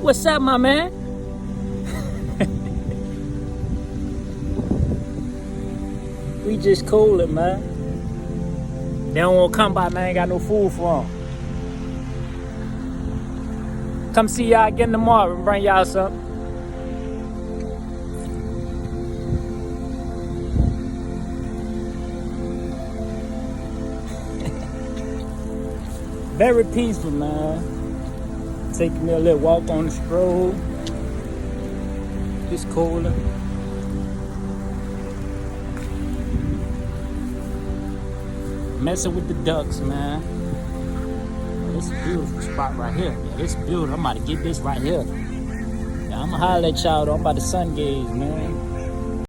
What's up, my man? We just cooling, man. They don't want to come by, man. Ain't got no food for them. Come see y'all again tomorrow and bring y'all something. Very peaceful, man. Taking me a little walk on the stroll. Just cooling. Messing with the ducks, man. This is a beautiful spot right here. Yeah, this is beautiful. I'm about to get this right here. Yeah, I'm gonna holler at y'all though. I'm about to sun gaze, man.